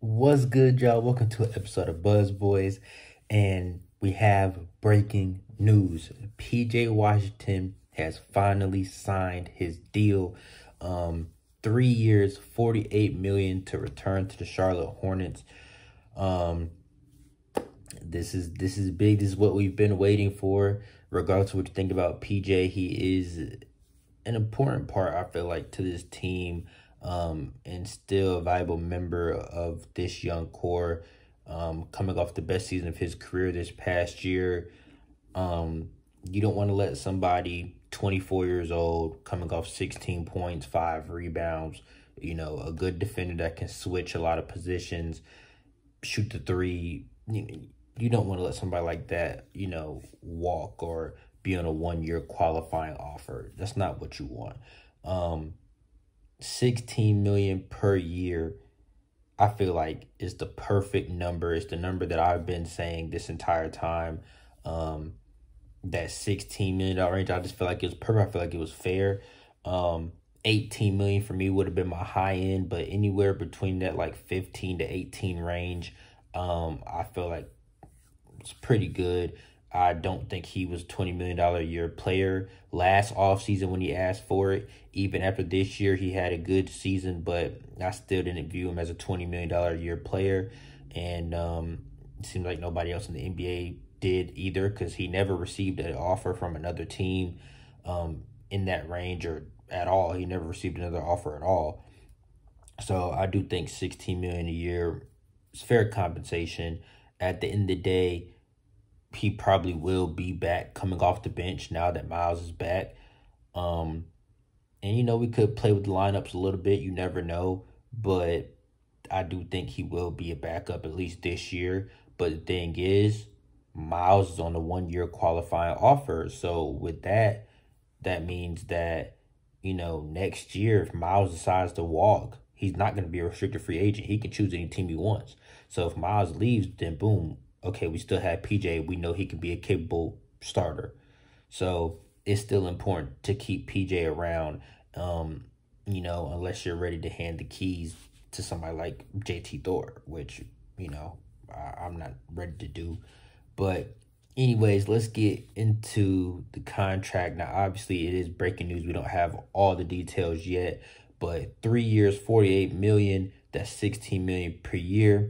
What's good, y'all? Welcome to an episode of Buzz Boys, and we have breaking news. PJ Washington has finally signed his deal. 3 years, $48 million to return to the Charlotte Hornets. This is big. This is what we've been waiting for. Regardless of what you think about PJ, he is an important part, I feel like, to this team. And still a valuable member of this young core, coming off the best season of his career this past year. You don't want to let somebody 24 years old, coming off 16 points, 5 rebounds, a good defender that can switch a lot of positions, shoot the three. You don't want to let somebody like that, walk or be on a 1-year qualifying offer. That's not what you want. $16 million per year, I feel like, is the perfect number. It's the number that I've been saying this entire time. That $16 million range, I just feel like it was perfect. I feel like it was fair. 18 million for me would have been my high end, but anywhere between that like 15 to 18 range, I feel like it's pretty good. I don't think he was $20 million a year player last offseason when he asked for it. Even after this year, he had a good season, but I still didn't view him as a $20 million a year player. And it seems like nobody else in the NBA did either, because he never received an offer from another team in that range or at all. He never received another offer at all. So I do think $16 million a year is fair compensation. At the end of the day, he probably will be back coming off the bench now that Miles is back. And, we could play with the lineups a little bit. You never know. But I do think he will be a backup at least this year. But the thing is, Miles is on a 1-year qualifying offer. So with that, that means that, next year, if Miles decides to walk, he's not going to be a restricted free agent. He can choose any team he wants. So if Miles leaves, then boom. Okay, we still have PJ. We know he can be a capable starter. So it's still important to keep PJ around, unless you're ready to hand the keys to somebody like JT Thor, which, I'm not ready to do. But anyways, let's get into the contract. Now, obviously, it is breaking news. We don't have all the details yet, but 3 years, $48 million, that's $16 million per year.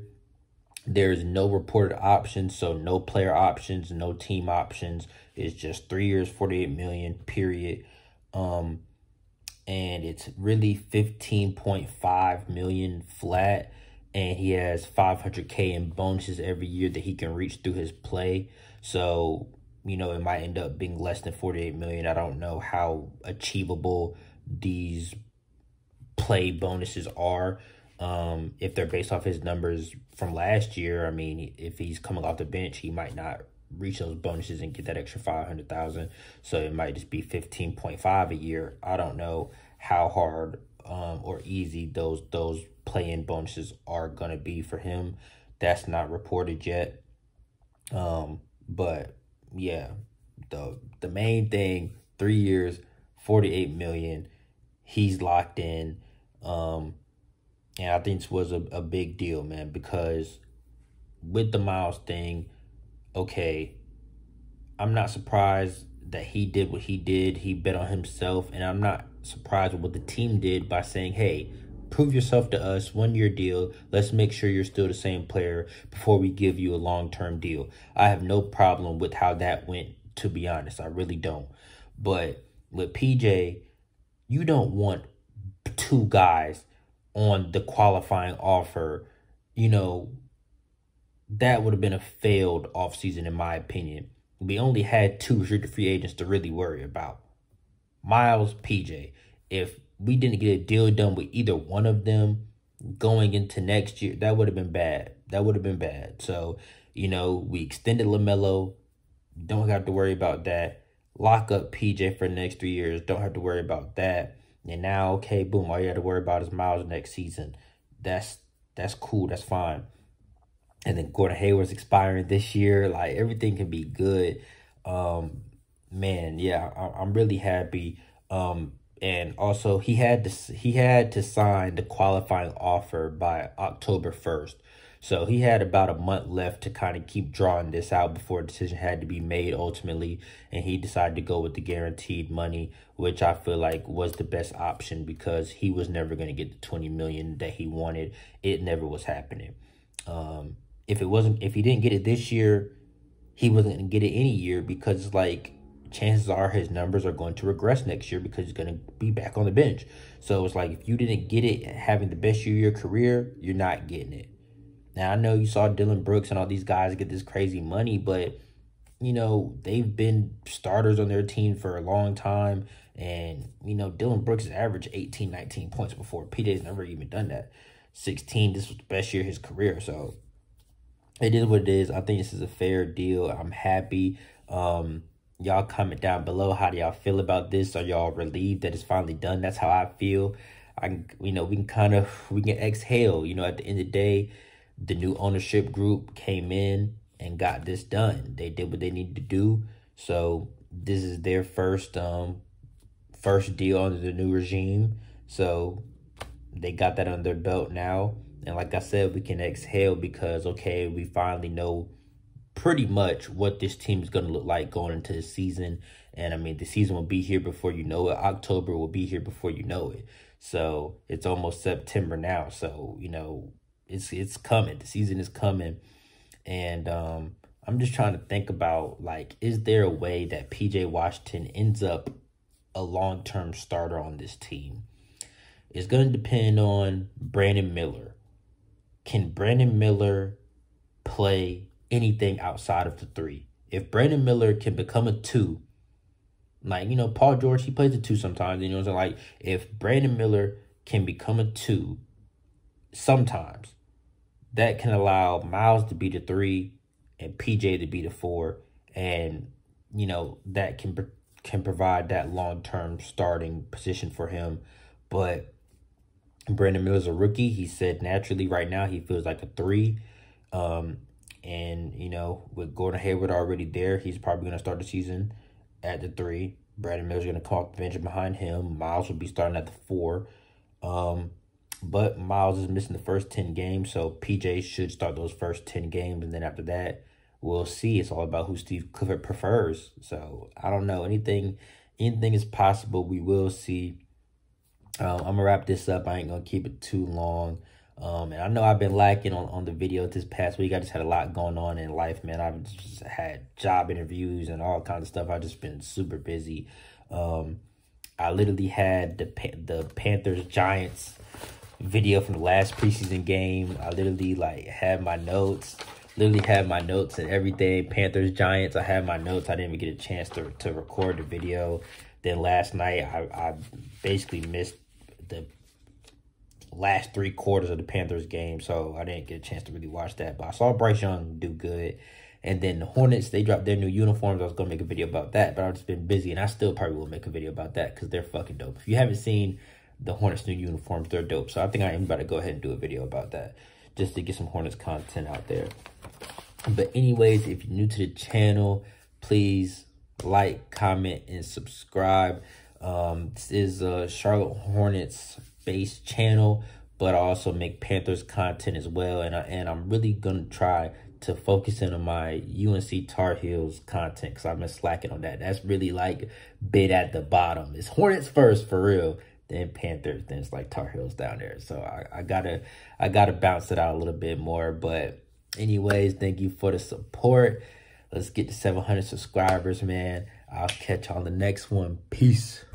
There's no reported options, so no player options, no team options. It's just 3 years, $48 million, period. And it's really $15.5 million flat, and he has $500K in bonuses every year that he can reach through his play. So, it might end up being less than $48 million. I don't know how achievable these play bonuses are. If they're based off his numbers from last year, I mean, if he's coming off the bench, he might not reach those bonuses and get that extra $500,000. So it might just be 15.5 a year. I don't know how hard or easy those play-in bonuses are gonna be for him. That's not reported yet. But yeah, the main thing, 3 years, $48 million. He's locked in. And I think this was a big deal, man, because with the Miles thing, okay, I'm not surprised that he did what he did. He bet on himself, and I'm not surprised with what the team did by saying, hey, prove yourself to us, 1-year deal. Let's make sure you're still the same player before we give you a long-term deal. I have no problem with how that went, to be honest. I really don't. But with PJ, you don't want two guys on the qualifying offer. That would have been a failed offseason in my opinion. We only had 2 restricted free agents to really worry about. Miles, PJ. If we didn't get a deal done with either one of them going into next year, that would have been bad. That would have been bad. So, we extended LaMelo. Don't have to worry about that. Lock up PJ for the next 3 years. Don't have to worry about that. And now, okay, boom, all you have to worry about is Miles next season. That's cool. That's fine. And then Gordon Hayward's expiring this year. Like, everything can be good. Man, yeah, I'm really happy. And also he had to sign the qualifying offer by October 1st. So he had about a month left to kind of keep drawing this out before a decision had to be made ultimately. And he decided to go with the guaranteed money, which I feel like was the best option because he was never going to get the 20 million that he wanted. It never was happening. If he didn't get it this year, he wasn't going to get it any year because like chances are his numbers are going to regress next year because he's going to be back on the bench. So it's like if you didn't get it having the best year of your career, you're not getting it. Now, I know you saw Dylan Brooks and all these guys get this crazy money, but, you know, they've been starters on their team for a long time. And, you know, Dylan Brooks has averaged 18, 19 points before. PJ's never even done that. 16, this was the best year of his career. So it is what it is. I think this is a fair deal. I'm happy. Y'all comment down below. How do y'all feel about this? Are y'all relieved that it's finally done? That's how I feel. We can exhale. You know, at the end of the day, the new ownership group came in and got this done. They did what they needed to do. So this is their first deal under the new regime. So they got that under their belt now. And like I said, we can exhale because, okay, we finally know pretty much what this team is going to look like going into the season. And I mean, the season will be here before you know it. October will be here before you know it. So it's almost September now. So, you know, it's coming. The season is coming. And I'm just trying to think about, like, is there a way that PJ Washington ends up a long-term starter on this team? It's going to depend on Brandon Miller. Can Brandon Miller play anything outside of the 3? If Brandon Miller can become a 2, like, you know, Paul George, he plays a 2 sometimes. You know what I'm saying? Like, if Brandon Miller can become a 2 sometimes, that can allow Miles to be the 3 and PJ to be the 4. And, you know, that can provide that long-term starting position for him. But Brandon Miller's a rookie. He said naturally right now he feels like a 3. And, you know, with Gordon Hayward already there, he's probably going to start the season at the 3. Brandon Miller's going to come off the bench behind him. Miles will be starting at the 4. But Miles is missing the first 10 games, so PJ should start those first 10 games. And then after that, we'll see. It's all about who Steve Clifford prefers. So, I don't know. Anything is possible. We will see. I'm going to wrap this up. I ain't going to keep it too long. And I know I've been lacking on the video this past week. I just had a lot going on in life, man. I've just had job interviews and all kinds of stuff. I've just been super busy. I literally had the Panthers-Giants video from the last preseason game. I literally had my notes. And everything. Panthers-Giants, I had my notes. I didn't even get a chance to record the video. Then last night, I basically missed the last 3 quarters of the Panthers game, so I didn't get a chance to really watch that. But I saw Bryce Young do good. And then the Hornets, they dropped their new uniforms. I was going to make a video about that, but I've just been busy, and I still probably will make a video about that because they're fucking dope. If you haven't seen the Hornets' new uniforms, they're dope. So I think I am about to go ahead and do a video about that just to get some Hornets content out there. But anyways, if you're new to the channel, please like, comment, and subscribe. This is a Charlotte Hornets-based channel, but I also make Panthers content as well. And I'm really going to try to focus in on my UNC Tar Heels content because I've been slacking on that. That's really like bid at the bottom. It's Hornets first for real, then Panthers, then it's like Tar Heels down there. So I gotta bounce it out a little bit more. But anyways, thank you for the support. Let's get to 700 subscribers, man. I'll catch you on the next one. Peace.